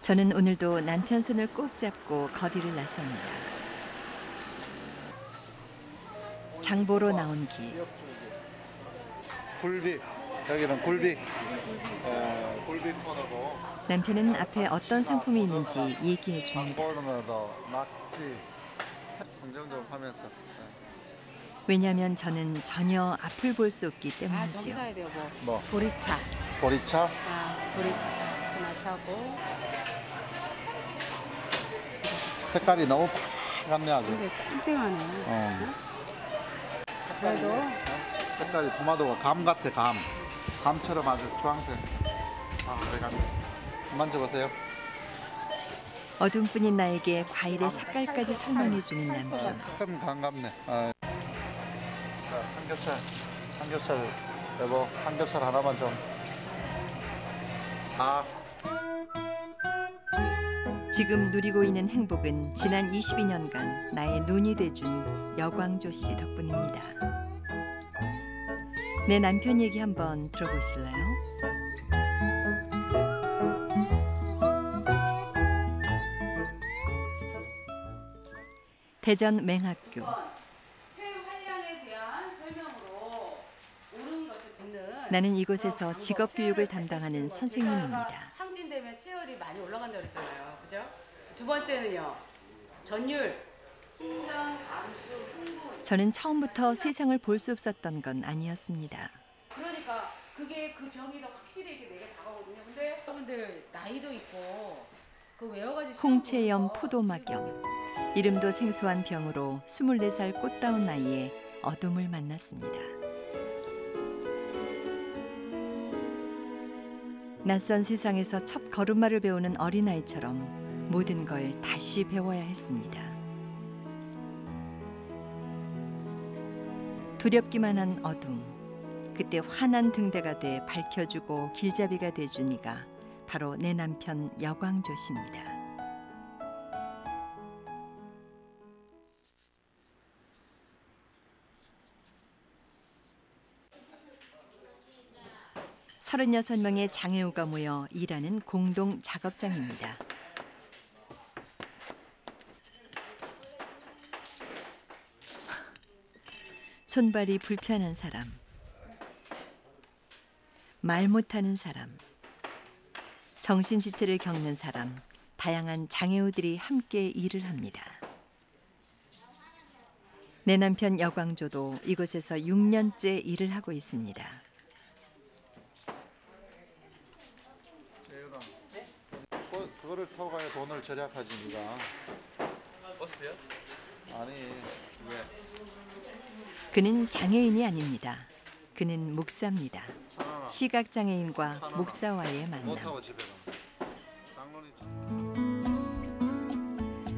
저는 오늘도 남편 손을 꼭 잡고 거리를 나섭니다. 장보러 나온 길. 굴비, 여기는 굴비. 굴비 코너고. 남편은 앞에 어떤 상품이 있는지 얘기해 줍니다. 포르노도 낙지, 긍정적으로 하면서. 왜냐하면 저는 전혀 앞을 볼 수 없기 저기 때문이죠. 사야 돼요. 뭐? 보리차. 보리차? 보리차 하나 사고. 색깔이 너무 빨갛네 아주. 근데 땡땡하네. 그래도 색깔이 토마토가 감 같아, 감. 감처럼 아주 주황색. 그래. 만져보세요. 어둠뿐인 나에게 과일의 색깔까지 설명해 주는 남편. 큰 감 같네. 자, 삼겹살 여보, 삼겹살 하나만 좀. 지금 누리고 있는 행복은 지난 22년간 나의 눈이 돼준 여광조 씨 덕분입니다. 내 남편 얘기 한번 들어보실래요? 대전 맹학교. 폐활량에 대한 설명으로 옳은 것을 듣는. 나는 이곳에서 직업 교육을 담당하는 선생님입니다. 항진되면 체열이 많이 올라간다고 그랬잖아요. 그죠? 두 번째는요. 전율. 신장, 암수, 흥분. 저는 처음부터 세상을 볼 수 없었던 건 아니었습니다. 그러니까 그게 그 병이 더 확실히 이렇게 내게 다가오거든요. 근데 여러분들 나이도 있고 그 외워가지고 홍채염 포도막염. 이름도 생소한 병으로 24살 꽃다운 나이에 어둠을 만났습니다. 낯선 세상에서 첫 걸음마를 배우는 어린아이처럼 모든 걸 다시 배워야 했습니다. 두렵기만 한 어둠. 그때 환한 등대가 돼 밝혀주고 길잡이가 돼준 이가 바로 내 남편 여광조 씨입니다. 서른여섯 명의 장애우가 모여 일하는 공동 작업장입니다. 손발이 불편한 사람, 말 못하는 사람, 정신지체를 겪는 사람, 다양한 장애우들이 함께 일을 합니다. 내 남편 여광조도 이곳에서 6년째 일을 하고 있습니다. 재윤아, 그거를 타고 가야 돈을 절약하지 네가. 버스요? 아니, 왜? 그는 장애인이 아닙니다. 그는 목사입니다. 선아나, 시각장애인과 목사와의 못 만남. 타고 집에 가. 장로님.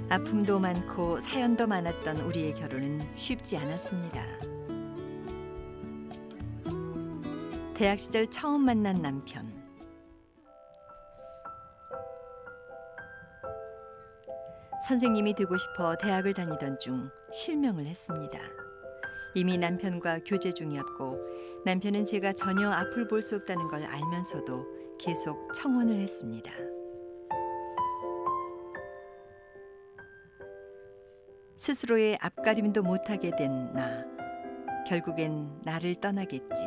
아픔도 많고 사연도 많았던 우리의 결혼은 쉽지 않았습니다. 대학 시절 처음 만난 남편. 선생님이 되고 싶어 대학을 다니던 중 실명을 했습니다. 이미 남편과 교제 중이었고 남편은 제가 전혀 앞을 볼 수 없다는 걸 알면서도 계속 청혼을 했습니다. 스스로의 앞가림도 못하게 된 나. 결국엔 나를 떠나겠지.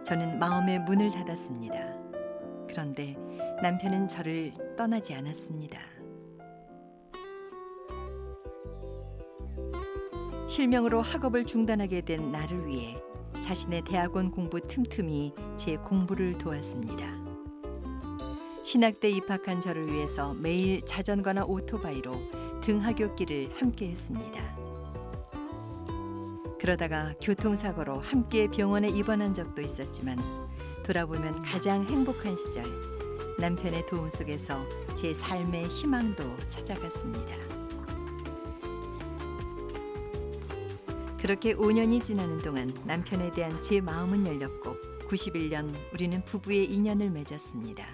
저는 마음의 문을 닫았습니다. 그런데 남편은 저를 떠나지 않았습니다. 실명으로 학업을 중단하게 된 나를 위해 자신의 대학원 공부 틈틈이 제 공부를 도왔습니다. 신학대 입학한 저를 위해서 매일 자전거나 오토바이로 등하굣길을 함께 했습니다. 그러다가 교통사고로 함께 병원에 입원한 적도 있었지만 돌아보면 가장 행복한 시절, 남편의 도움 속에서 제 삶의 희망도 찾아갔습니다. 그렇게 5년이 지나는 동안 남편에 대한 제 마음은 열렸고 91년 우리는 부부의 인연을 맺었습니다.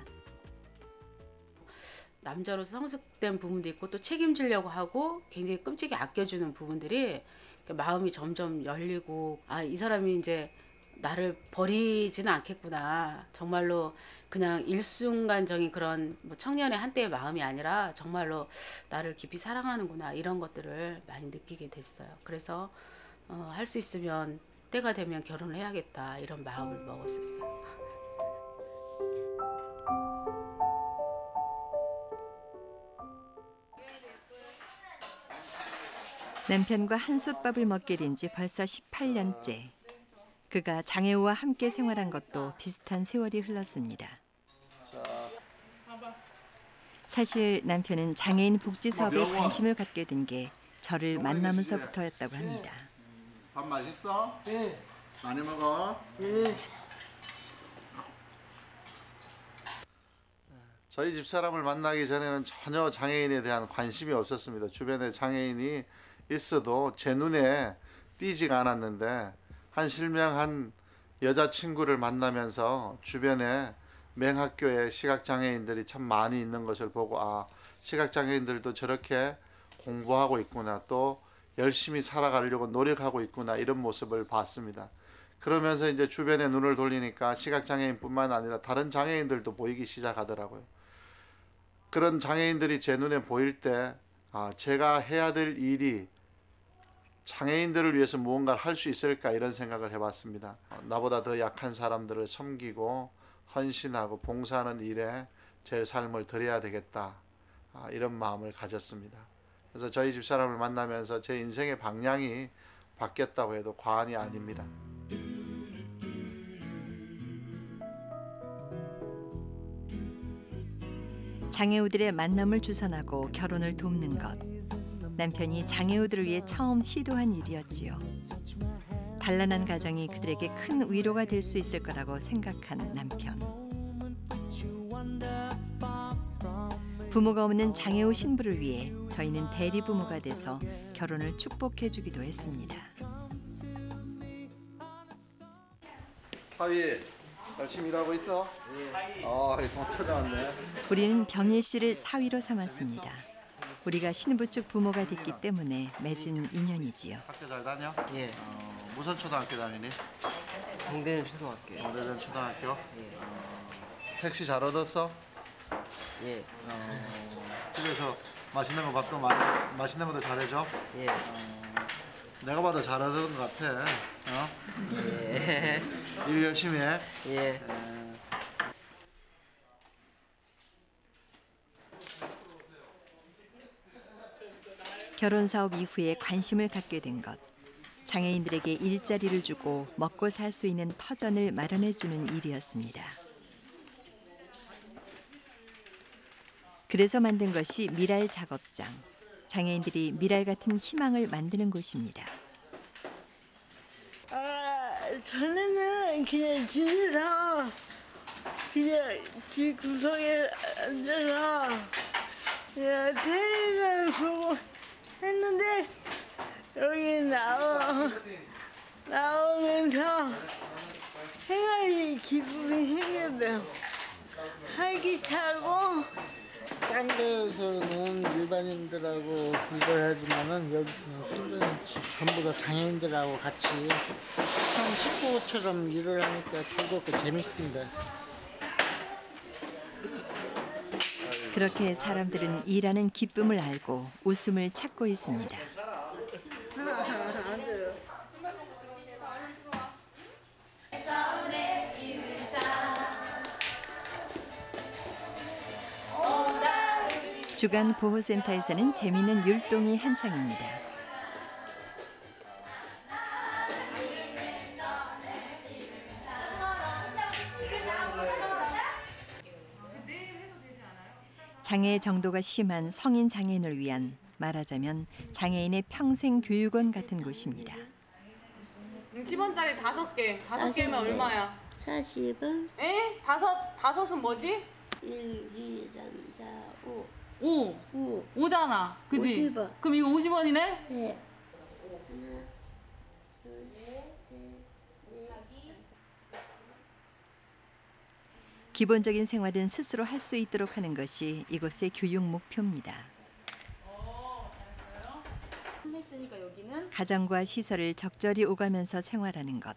남자로서 성숙된 부분도 있고 또 책임지려고 하고 굉장히 끔찍이 아껴주는 부분들이 마음이 점점 열리고 이 사람이 이제 나를 버리지는 않겠구나. 정말로 그냥 일순간적인 그런 뭐 청년의 한때의 마음이 아니라 정말로 나를 깊이 사랑하는구나. 이런 것들을 많이 느끼게 됐어요. 그래서 할 수 있으면 때가 되면 결혼을 해야겠다. 이런 마음을 먹었었어요. 남편과 한솥밥을 먹게 된 지 벌써 18년째. 그가 장애우와 함께 생활한 것도 비슷한 세월이 흘렀습니다. 사실 남편은 장애인 복지 사업에 관심을 갖게 된 게 저를 만나면서부터였다고 합니다. 밥 맛있어? 네. 많이 먹어? 네. 저희 집사람을 만나기 전에는 전혀 장애인에 대한 관심이 없었습니다. 주변에 장애인이 있어도 제 눈에 띄지가 않았는데 한 실명한 여자친구를 만나면서 주변에 맹학교에 시각장애인들이 참 많이 있는 것을 보고 아, 시각장애인들도 저렇게 공부하고 있구나, 또 열심히 살아가려고 노력하고 있구나, 이런 모습을 봤습니다. 그러면서 이제 주변에 눈을 돌리니까 시각장애인뿐만 아니라 다른 장애인들도 보이기 시작하더라고요. 그런 장애인들이 제 눈에 보일 때 아, 제가 해야 될 일이 장애인들을 위해서 무언가를 할 수 있을까, 이런 생각을 해봤습니다. 나보다 더 약한 사람들을 섬기고 헌신하고 봉사하는 일에 제 삶을 드려야 되겠다, 이런 마음을 가졌습니다. 그래서 저희 집사람을 만나면서 제 인생의 방향이 바뀌었다고 해도 과언이 아닙니다. 장애우들의 만남을 주선하고 결혼을 돕는 것. 남편이 장애우들을 위해 처음 시도한 일이었지요. 단란한 가정이 그들에게 큰 위로가 될 수 있을 거라고 생각한 남편. 부모가 없는 장애우 신부를 위해 저희는 대리부모가 돼서 결혼을 축복해주기도 했습니다. 하위 열심히 일하고 있어? 네. 돈 찾아왔네. 우리는 병일 씨를 사위로 삼았습니다. 우리가 신부 측 부모가 됐기 때문에 맺은 인연이지요. 학교 잘 다녀? 예. 무슨 초등학교 다니니? 동대는 초등학교. 동대전 초등학교? 예. 택시 잘 얻었어? 예. 집에서 맛있는 거 밥도 맛있는 것도 잘해줘? 예. 내가 봐도 잘 얻은 것 같아. 예. 일 열심히 해. 예. 결혼 사업 이후에 관심을 갖게 된 것. 장애인들에게 일자리를 주고 먹고 살 수 있는 터전을 마련해 주는 일이었습니다. 그래서 만든 것이 미랄 작업장. 장애인들이 미랄 같은 희망을 만드는 곳입니다. 전에는 그냥 집에서 그냥 집 구석에 앉아서 그냥 테레비를 보고 했는데 여기 나오면서 생활이 기분이 생겼어요. 활기차고 딴 데에서는 일반인들하고 이걸 하지만은 여기서는 전부 다 장애인들하고 같이 한 식구처럼 일을 하니까 즐겁고 재밌습니다. 그렇게 사람들은 일하는 기쁨을 알고 웃음을 찾고 있습니다. 주간 보호센터에서는 재미있는 율동이 한창입니다. 장애 정도가 심한 성인 장애인을 위한, 말하자면 장애인의 평생 교육원 같은 곳입니다. 10원짜리 5개. 5개면 얼마야? 40원, 에? 다섯은 뭐지? 1, 2, 3, 4, 5, 5. 5. 5잖아. 그지? 50원. 그럼 이거 50원이네? 네. 기본적인 생활은 스스로 할 수 있도록 하는 것이 이곳의 교육 목표입니다. 했으니까 여기는 가정과 시설을 적절히 오가면서 생활하는 것.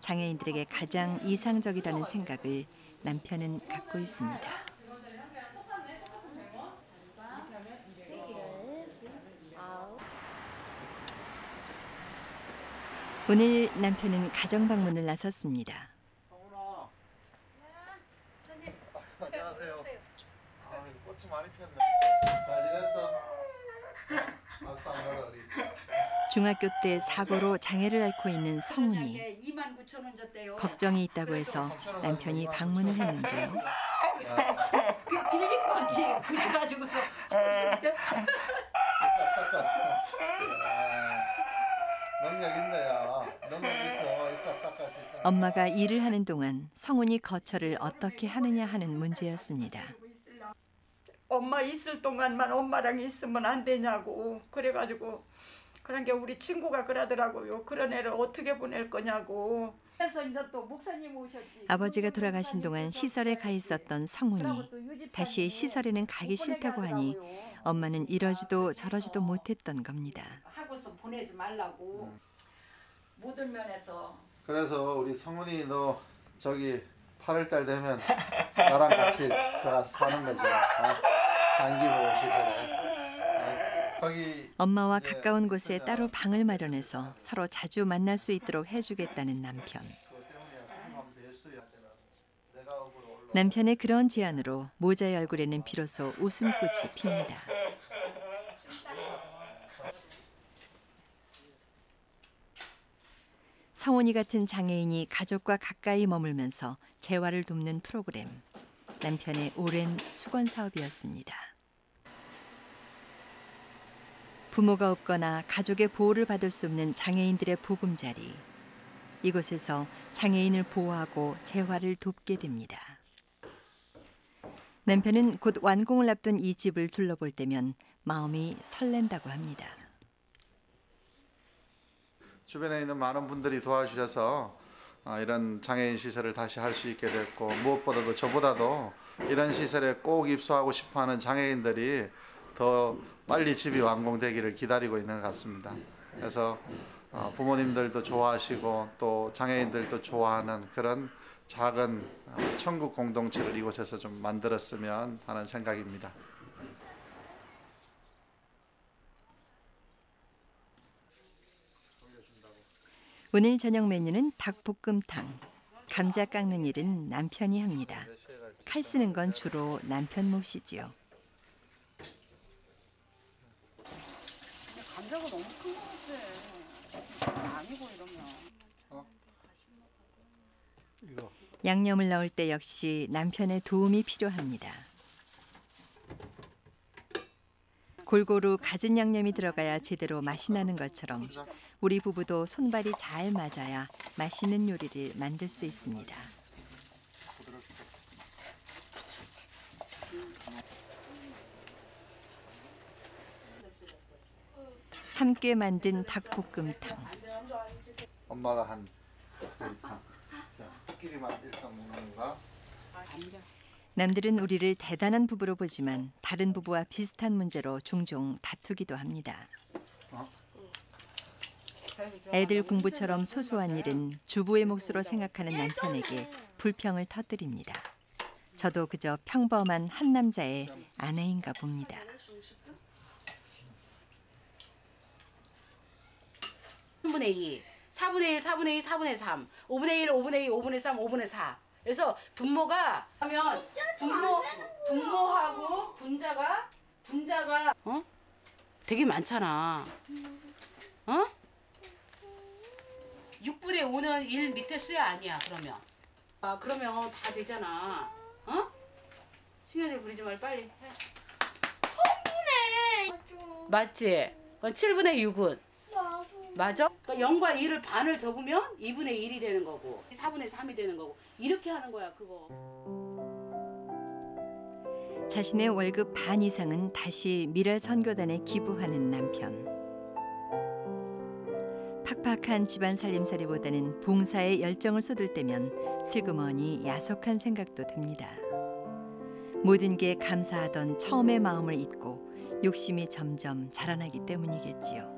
장애인들에게 가장 이상적이라는 생각을 남편은 갖고 있습니다. 오늘 남편은 가정 방문을 나섰습니다. 성훈아. 안녕하세요. 아, 꽃이 많이 폈네. 잘 지냈어? 박수 안 받아 우리. 중학교 때 사고로 장애를 앓고 있는 성훈이. 29,000원 줬대요. 걱정이 있다고 해서 남편이 방문을 했는데요. 그 빌린 거지. 그래가지고서 능력 있네요. 능력 있어 닦을 수 있어. 엄마가 일을 하는 동안 성훈이 거처를 어떻게 하느냐 하는 문제였습니다. 엄마 있을 동안만 엄마랑 있으면 안 되냐고. 그래가지고 그런 게 우리 친구가 그러더라고요. 그런 애를 어떻게 보낼 거냐고. 그래서 이제 또 목사님 오셨지. 아버지가 돌아가신 동안 시설에 가 있었던 성훈이 다시 시설에는 가기 싫다고 하니 엄마는 이러지도 저러지도 못했던 겁니다. 하고서 보내지 말라고. 모든 면에서. 그래서 우리 성훈이 너 저기 8월달 되면 나랑 같이 가서 사는 거지. 단기보호 시설에. 거기 엄마와 가까운 곳에 따로 방을 마련해서 서로 자주 만날 수 있도록 해주겠다는 남편. 남편의 그런 제안으로 모자의 얼굴에는 비로소 웃음꽃이 핍니다. 성훈이 같은 장애인이 가족과 가까이 머물면서 재활을 돕는 프로그램. 남편의 오랜 수건 사업이었습니다. 부모가 없거나 가족의 보호를 받을 수 없는 장애인들의 보금자리. 이곳에서 장애인을 보호하고 재활을 돕게 됩니다. 남편은 곧 완공을 앞둔 이 집을 둘러볼 때면 마음이 설렌다고 합니다. 주변에 있는 많은 분들이 도와주셔서 이런 장애인 시설을 다시 할 수 있게 됐고, 무엇보다도 저보다도 이런 시설에 꼭 입소하고 싶어하는 장애인들이 더 빨리 집이 완공되기를 기다리고 있는 것 같습니다. 그래서 부모님들도 좋아하시고 또 장애인들도 좋아하는 그런 작은 천국 공동체를 이곳에서 좀 만들었으면 하는 생각입니다. 오늘 저녁 메뉴는 닭볶음탕. 감자 깎는 일은 남편이 합니다. 칼 쓰는 건 주로 남편 몫이지요. 감자가 너무 큰 것 같아. 아니고 이러면. 이거. 양념을 넣을 때 역시 남편의 도움이 필요합니다. 골고루 갖은 양념이 들어가야 제대로 맛이 나는 것처럼 우리 부부도 손발이 잘 맞아야 맛있는 요리를 만들 수 있습니다. 함께 만든 닭볶음탕. 엄마가 한 요리판. 자, 끼리만 일단 먹는 거. 남들은 우리를 대단한 부부로 보지만 다른 부부와 비슷한 문제로 종종 다투기도 합니다. 애들 공부처럼 소소한 일은 주부의 몫으로 생각하는 남편에게 불평을 터뜨립니다. 저도 그저 평범한 한 남자의 아내인가 봅니다. (3분의 2), 4분의 1, 4분의 2, 4분의 3, 5분의 1, 5분의 2, 5분의 3, 5분의 4. 그래서 분모가 하면 분모하고 분자가 되게 많잖아. 6분의 5는 1 밑에 수야 아니야 그러면. 그러면 다 되잖아. 신경질 부리지 말고 빨리 해. 성분해. 맞지? 7분의 6은? 맞아? 그러니까 0과 2를 반을 접으면 2분의 1이 되는 거고 4분의 3이 되는 거고 이렇게 하는 거야 그거. 자신의 월급 반 이상은 다시 미랄 선교단에 기부하는 남편. 팍팍한 집안 살림살이보다는 봉사에 열정을 쏟을 때면 슬그머니 야속한 생각도 듭니다. 모든 게 감사하던 처음의 마음을 잊고 욕심이 점점 자라나기 때문이겠지요.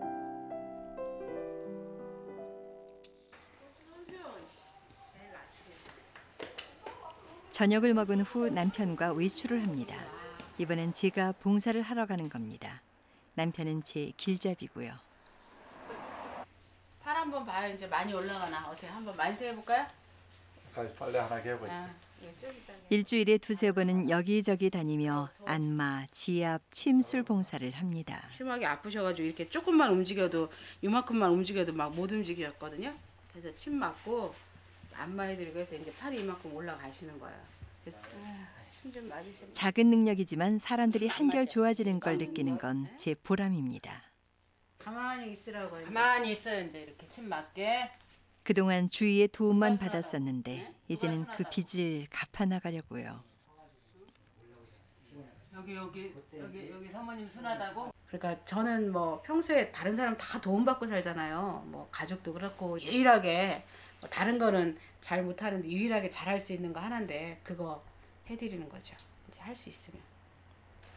저녁을 먹은 후 남편과 외출을 합니다. 이번엔 제가 봉사를 하러 가는 겁니다. 남편은 제 길잡이고요. 팔 한번 봐요. 이제 많이 올라가나. 어떻게 한번 만세해 볼까요? 빨래 하나 개고 있어. 일주일에 2-3번은 여기저기 다니며 안마, 지압, 침술 봉사를 합니다. 심하게 아프셔가지고 이렇게 조금만 움직여도 이만큼만 움직여도 막 못 움직였거든요. 그래서 침 맞고 안마해드리고 해서 이제 팔이 이만큼 올라가시는 거예요. 그래서 침 좀 맞으시면. 작은 능력이지만 사람들이 한결 좋아지는 걸 느끼는 건 제 보람입니다. 가만히 있으라고. 가만히 있어요. 이제 이렇게 침 맞게. 그동안 주위의 도움만 받았었는데 이제는 그 빚을 갚아나가려고요. 여기 사모님 순하다고? 그러니까 저는 뭐 평소에 다른 사람 다 도움받고 살잖아요. 뭐 가족도 그렇고 유일하게 뭐 다른 거는 잘 못하는데 유일하게 잘할 수 있는 거 하나인데 그거 해드리는 거죠. 이제 할 수 있으면.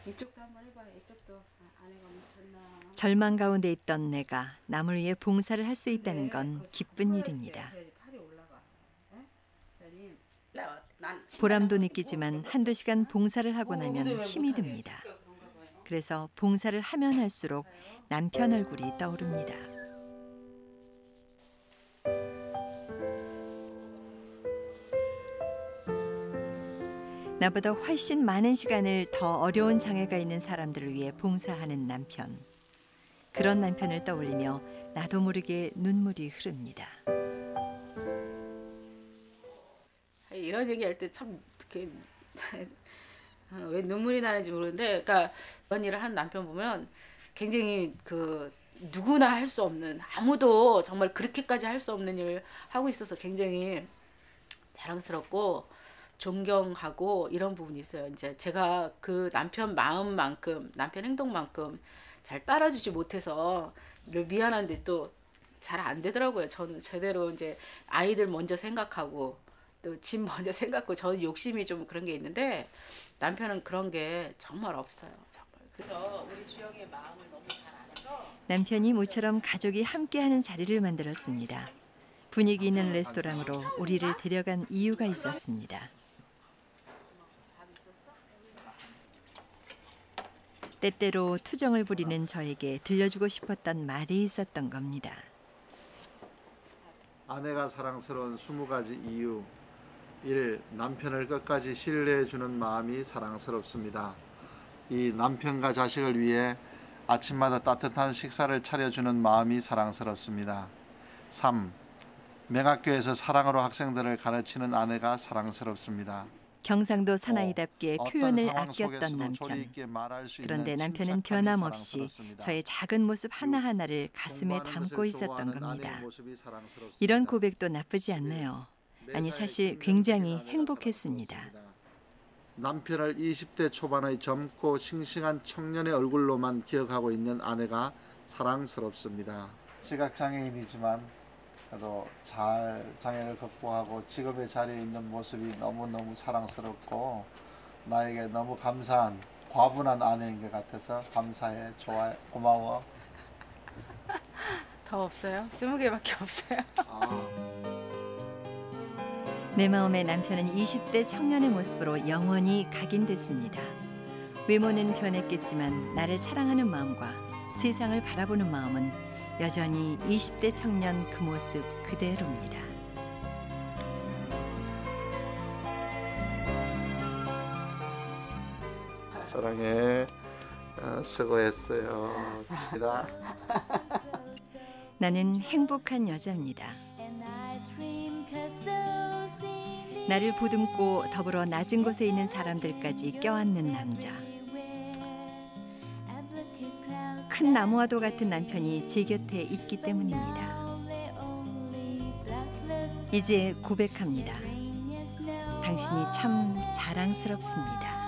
이쪽도 한번 해봐요. 이쪽도 아내가 묻혔나. 절망 가운데 있던 내가 남을 위해 봉사를 할 수 있다는 건 기쁜 일입니다. 보람도 느끼지만 한두 시간 봉사를 하고 나면 힘이 듭니다. 그래서 봉사를 하면 할수록 남편 얼굴이 떠오릅니다. 나보다 훨씬 많은 시간을 더 어려운 장애가 있는 사람들을 위해 봉사하는 남편. 그런 남편을 떠올리며 나도 모르게 눈물이 흐릅니다. 이런 얘기할 때 참 왜 눈물이 나는지 모르는데, 그러니까 그런 일을 하는 남편 보면 굉장히 그 누구나 할 수 없는, 아무도 정말 그렇게까지 할 수 없는 일을 하고 있어서 굉장히 자랑스럽고 존경하고 이런 부분이 있어요. 이제 제가 그 남편 마음만큼, 남편 행동만큼 잘 따라주지 못해서 늘 미안한데 또 잘 안 되더라고요. 저는 제대로 이제 아이들 먼저 생각하고 또 집 먼저 생각하고, 저는 욕심이 좀 그런 게 있는데 남편은 그런 게 정말 없어요. 정말. 그래서 우리 주영이의 마음을 너무 잘 알아서 남편이 모처럼 가족이 함께하는 자리를 만들었습니다. 분위기 있는 레스토랑으로 우리를 데려간 이유가 있었습니다. 때때로 투정을 부리는 저에게 들려주고 싶었던 말이 있었던 겁니다. 아내가 사랑스러운 20가지 이유. 1. 남편을 끝까지 신뢰해주는 마음이 사랑스럽습니다. 2. 남편과 자식을 위해 아침마다 따뜻한 식사를 차려주는 마음이 사랑스럽습니다. 3. 맹학교에서 사랑으로 학생들을 가르치는 아내가 사랑스럽습니다. 경상도 사나이답게 표현을 아꼈던 남편. 그런데 남편은 변함없이 저의 작은 모습 하나하나를 가슴에 담고 있었던 겁니다. 이런 고백도 나쁘지 않네요. 아니, 사실 굉장히 행복했습니다. 남편을 20대 초반의 젊고 싱싱한 청년의 얼굴로만 기억하고 있는 아내가 사랑스럽습니다. 시각장애인이지만 그래도 잘 장애를 극복하고 직업의 자리에 있는 모습이 너무너무 사랑스럽고 나에게 너무 감사한, 과분한 아내인 것 같아서 감사해, 좋아해, 고마워. 더 없어요? 20개밖에 없어요. 내 마음의 남편은 20대 청년의 모습으로 영원히 각인됐습니다. 외모는 변했겠지만 나를 사랑하는 마음과 세상을 바라보는 마음은 여전히 20대 청년 그 모습 그대로입니다. 사랑해. 수고했어요. 시다. 나는 행복한 여자입니다. 나를 보듬고 더불어 낮은 곳에 있는 사람들까지 껴안는 남자. 큰 나무와도 같은 남편이 제 곁에 있기 때문입니다. 이제 고백합니다. 당신이 참 자랑스럽습니다.